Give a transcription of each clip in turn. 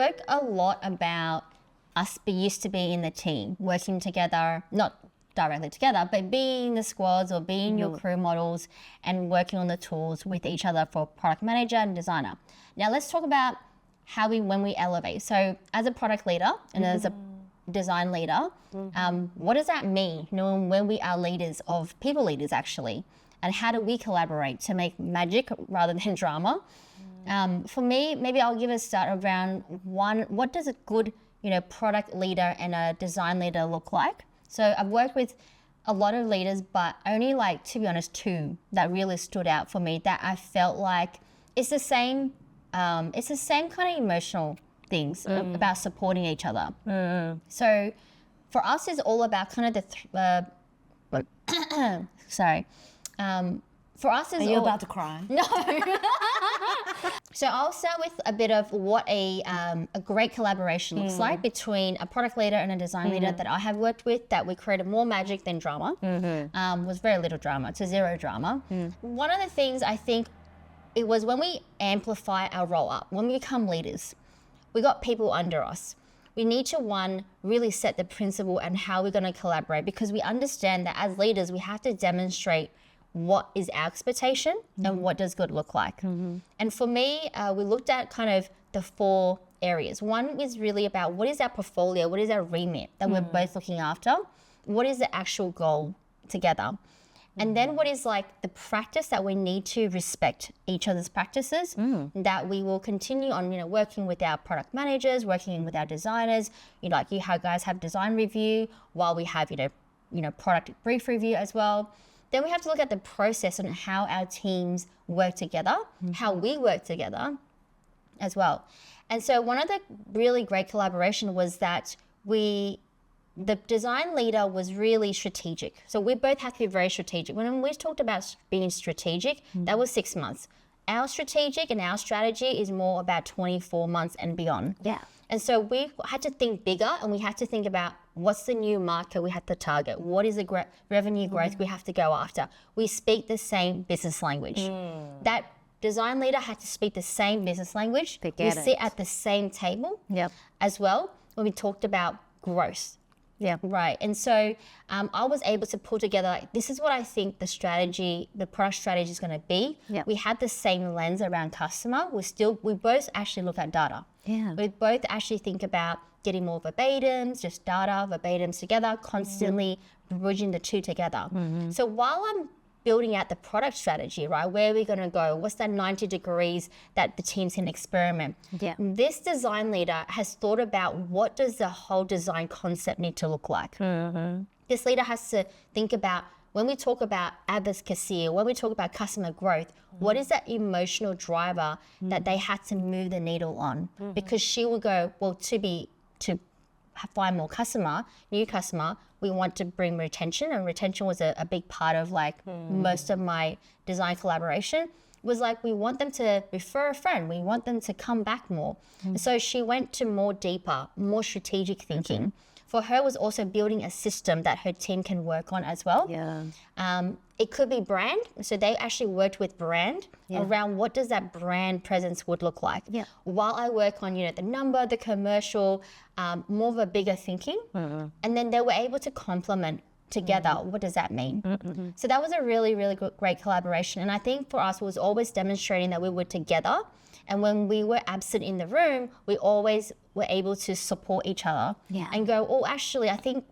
spoke a lot about us used to be in the team, working together, not directly together, but being the squads or being your crew models and working on the tools with each other for product manager and designer. Now let's talk about when we elevate. So as a product leader and as a design leader, what does that mean? You know, when we are leaders of people leaders actually, and how do we collaborate to make magic rather than drama? For me, maybe I'll give a start around what does a good, product leader and a design leader look like? So I've worked with a lot of leaders, but only to be honest, 2 that really stood out for me that I felt like it's the same kind of emotional things about supporting each other. So for us, it's all about kind of sorry. For us, Are you about to cry? No. So I'll start with a bit of what a great collaboration looks like between a product leader and a design leader that I have worked with, that we created more magic than drama. Was very little drama to zero drama. One of the things I think it was when we amplify our role up, when we become leaders, we got people under us. We need to, really set the principle and how we're going to collaborate, because we understand that as leaders, we have to demonstrate what is our expectation and what does good look like. And for me, we looked at kind of the 4 areas. One is really about what is our portfolio, what is our remit that we're both looking after, what is the actual goal together. And then what is the practice that we need to respect each other's practices, that we will continue on, working with our product managers, working with our designers, you guys have design review while we have, product brief review as well. Then we have to look at the process and how our teams work together, how we work together as well. And so one of the really great collaboration was that the design leader was really strategic. So we both had to be very strategic. When we talked about being strategic, that was 6 months. Our strategic and our strategy is more about 24 months and beyond. Yeah. And so we had to think bigger, and we had to think about what's the new market we have to target? What is the revenue growth we have to go after? We speak the same business language. That design leader had to speak the same business language. We sit at the same table as well when we talked about growth. Yeah. Right. And so I was able to pull together, this is what I think the product strategy is going to be. We had the same lens around customer. We both actually look at data. Yeah. We both actually think about getting more verbatims, just data, verbatims together, constantly bridging the 2 together. So while I'm building out the product strategy, right, where are we going to go? What's that 90 degrees that the teams can experiment? Yeah. This design leader has thought about what does the whole design concept need to look like. This leader has to think about, when we talk about advocacy, when we talk about customer growth, what is that emotional driver that they had to move the needle on? Because she will go, well, to find more new customer, we want to bring retention, and retention was a big part of most of my design collaboration. Was we want them to refer a friend, we want them to come back more. So she went to more deeper, more strategic thinking. For her was also building a system that her team can work on as well. It could be brand. So they actually worked with brand around what does that brand presence would look like. While I work on, the number, the commercial, more of a bigger thinking. And then they were able to complement together. What does that mean? So that was a really, really great collaboration. And I think for us, it was always demonstrating that we were together. And when we were absent in the room, we always were able to support each other and go, oh, actually, I think,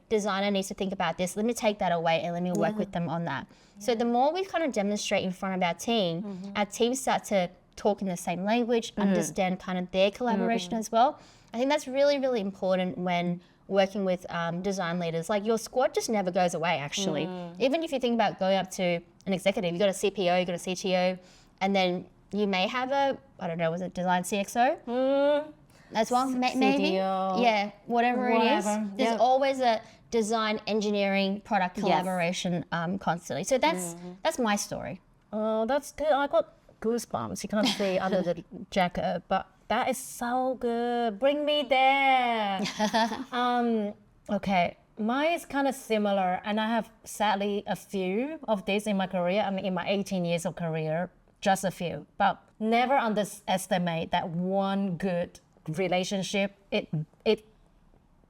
designer needs to think about this. Let me take that away and let me work with them on that. So the more we kind of demonstrate in front of our teams start to talk in the same language, understand kind of their collaboration as well. I think that's really, really important when working with design leaders. Your squad just never goes away, actually. Even if you think about going up to an executive, you've got a CPO, you've got a CTO, and then you may have was it design CXO? As well, maybe. CDO. Yeah, whatever it is. There's always a design, engineering, product collaboration constantly. So that's my story. Oh, that's good. I got goosebumps. You can't see other than Jacka, but that is so good. Bring me there. Okay, mine is kind of similar, and I have sadly a few of these in my career. I mean, in my 18 years of career, just a few. But never underestimate that one good relationship, it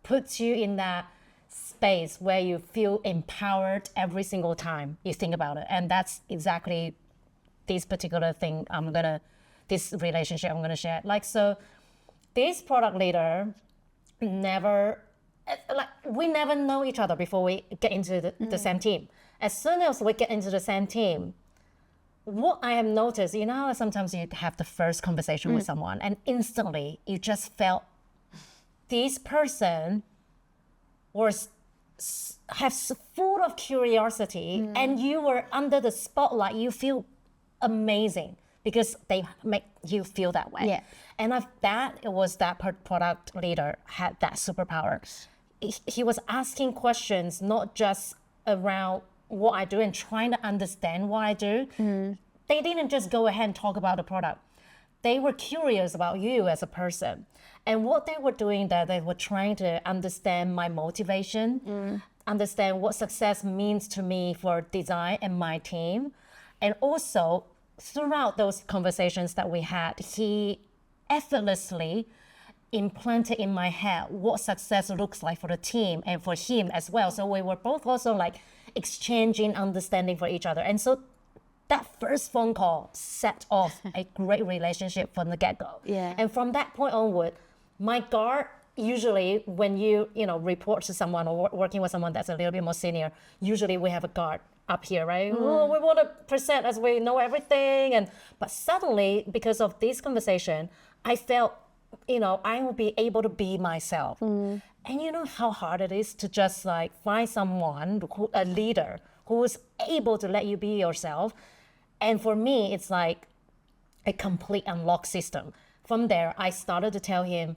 puts you in that space where you feel empowered every single time you think about it. And that's exactly this particular thing this relationship I'm gonna share. Like, so this product leader we never know each other before we get into the same team. As soon as we get into the same team, what I have noticed, sometimes you have the first conversation with someone and instantly you just felt this person was full of curiosity and you were under the spotlight. You feel amazing because they make you feel that way. Yeah. And it was that product leader had that superpower. He was asking questions, not just around what I do and trying to understand what I do. They didn't just go ahead and talk about the product. They were curious about you as a person. And what they were doing there, they were trying to understand my motivation, understand what success means to me for design and my team. And also, throughout those conversations that we had, he effortlessly implanted in my head what success looks like for the team and for him as well. So we were both also like exchanging understanding for each other. And so that first phone call set off a great relationship from the get-go. Yeah. And from that point onward, my guard, usually when you report to someone or working with someone that's a little bit more senior, usually we have a guard up here, right? Oh, we want to present as we know everything. But suddenly, because of this conversation, I felt, I will be able to be myself. And you know how hard it is to just like find someone, a leader, who is able to let you be yourself. And for me, it's like a complete unlock system. From there, I started to tell him,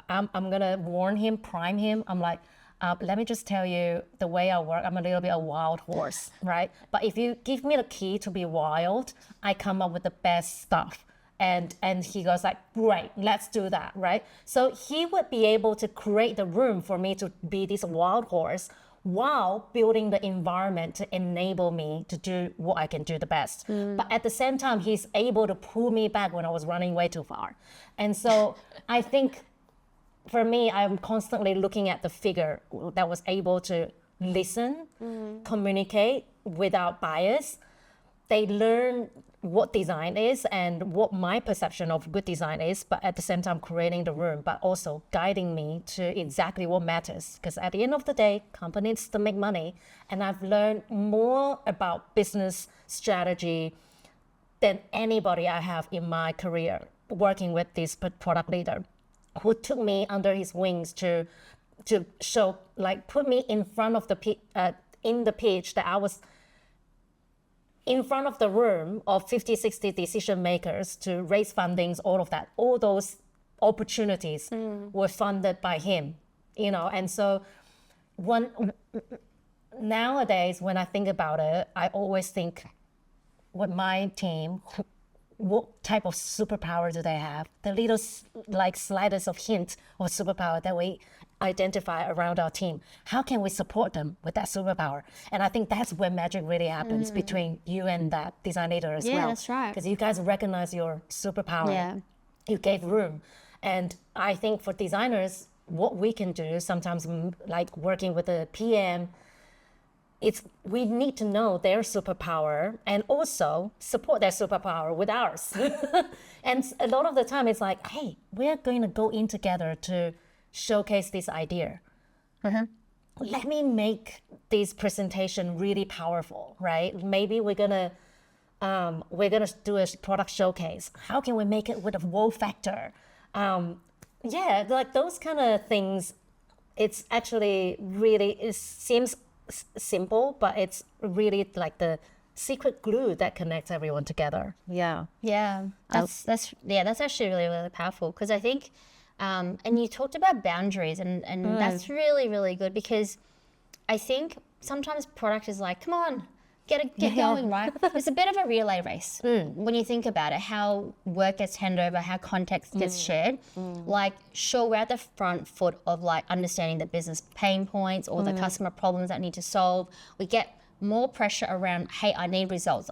I'm going to warn him, prime him. I'm like, let me just tell you the way I work. I'm a little bit a wild horse, right? But if you give me the key to be wild, I come up with the best stuff. And he goes like, great, let's do that, right? So he would be able to create the room for me to be this wild horse while building the environment to enable me to do what I can do the best. But at the same time, he's able to pull me back when I was running way too far. And so I think for me, I'm constantly looking at the figure that was able to listen, communicate without bias. They learn what design is and what my perception of good design is, but at the same time creating the room, but also guiding me to exactly what matters. Because at the end of the day, companies to make money, and I've learned more about business strategy than anybody I have in my career working with this product leader, who took me under his wings to show, like, put me in front of in the pitch that I was in front of the room of 50, 60 decision makers to raise fundings, all of that. All those opportunities were funded by him, And so nowadays, when I think about it, I always think with my team, what type of superpower do they have? The little slightest of hint of superpower that we identify around our team. How can we support them with that superpower? And I think that's where magic really happens between you and that design leader as well. Yeah, that's right. Because you guys recognize your superpower. Yeah. You gave room. And I think for designers, what we can do sometimes, like working with a PM, we need to know their superpower and also support their superpower with ours. And a lot of the time it's like, hey, we're going to go in together to showcase this idea. Let me make this presentation really powerful, right? Maybe we're gonna do a product showcase. How can we make it with a wow factor? Like those kind of things. It's actually really, it seems simple, but it's really like the secret glue that connects everyone together. Yeah, that's actually really, really powerful, because I think and you talked about boundaries, and that's really, really good, because I think sometimes product is like, come on, get going, right? It's a bit of a relay race when you think about it, how work gets handed over, how context gets shared. Like, sure, we're at the front foot of like understanding the business pain points or the customer problems that need to solve. We get more pressure around, hey, I need results,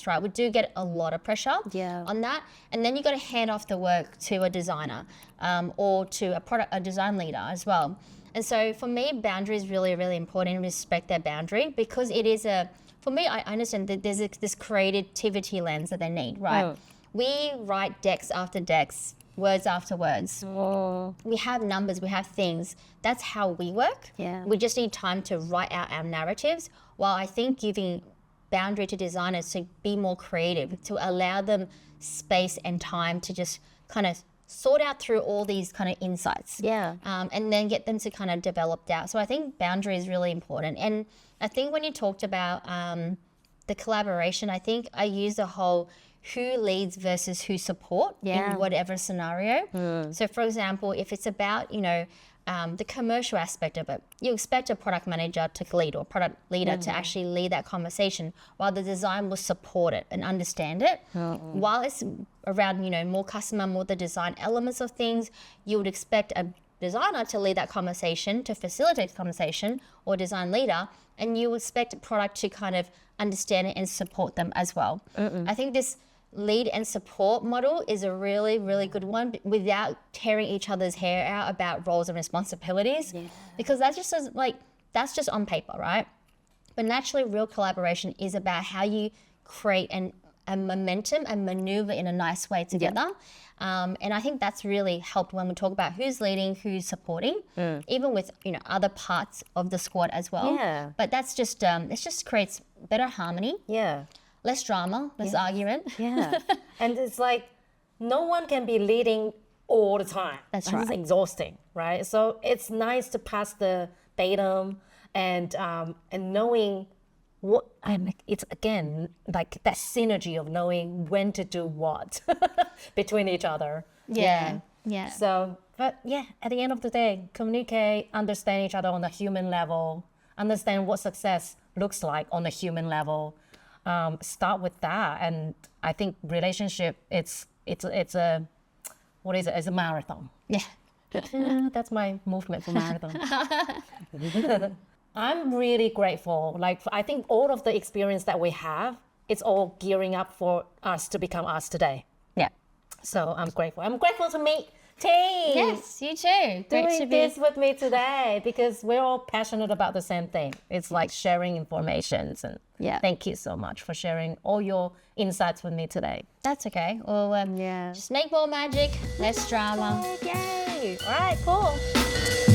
right? We do get a lot of pressure on that. And then you got to hand off the work to a designer or to a design leader as well. And so for me, boundary is really, really important. Respect their boundary, because it is for me, I understand that there's this creativity lens that they need, right? Oh. We write decks after decks, words after words. Oh. We have numbers, we have things. That's how we work. Yeah. We just need time to write out our narratives, while I think giving boundary to designers to be more creative, to allow them space and time to just kind of sort out through all these kind of insights. Yeah. And then get them to kind of develop out. So I think boundary is really important. And I think when you talked about the collaboration, I think I use the whole who leads versus who support in whatever scenario. So for example, if it's about, the commercial aspect of it, you expect a product manager to lead or product leader to actually lead that conversation, while the design will support it and understand it. While it's around, more customer, more the design elements of things, you would expect a designer to lead that conversation, to facilitate the conversation, or design leader, and you expect a product to kind of understand it and support them as well. I think this lead and support model is a really, really good one, without tearing each other's hair out about roles and responsibilities, because that's just on paper, right? But naturally, real collaboration is about how you create a momentum and maneuver in a nice way together. And I think that's really helped when we talk about who's leading, who's supporting, even with other parts of the squad as well. Yeah. But that's just it just creates better harmony. Yeah. Less drama, less argument. Yeah. And it's like no one can be leading all the time. That's right. It's exhausting, right? So it's nice to pass the baton and knowing what it's again like that synergy of knowing when to do what between each other. Yeah. So, but yeah, at the end of the day, communicate, understand each other on a human level, understand what success looks like on a human level. Start with that, and I think relationship it's a what is it? It's a marathon. Yeah. That's my movement for marathon. I'm really grateful. Like I think all of the experience that we have, it's all gearing up for us to become us today. Yeah. So I'm grateful. I'm grateful to meet T. Yes, you too. Great to Doing be. this with me today, because we're all passionate about the same thing. It's like sharing information, and thank you so much for sharing all your insights with me today. That's okay. Well, just make more magic, less drama. Yay! All right, cool.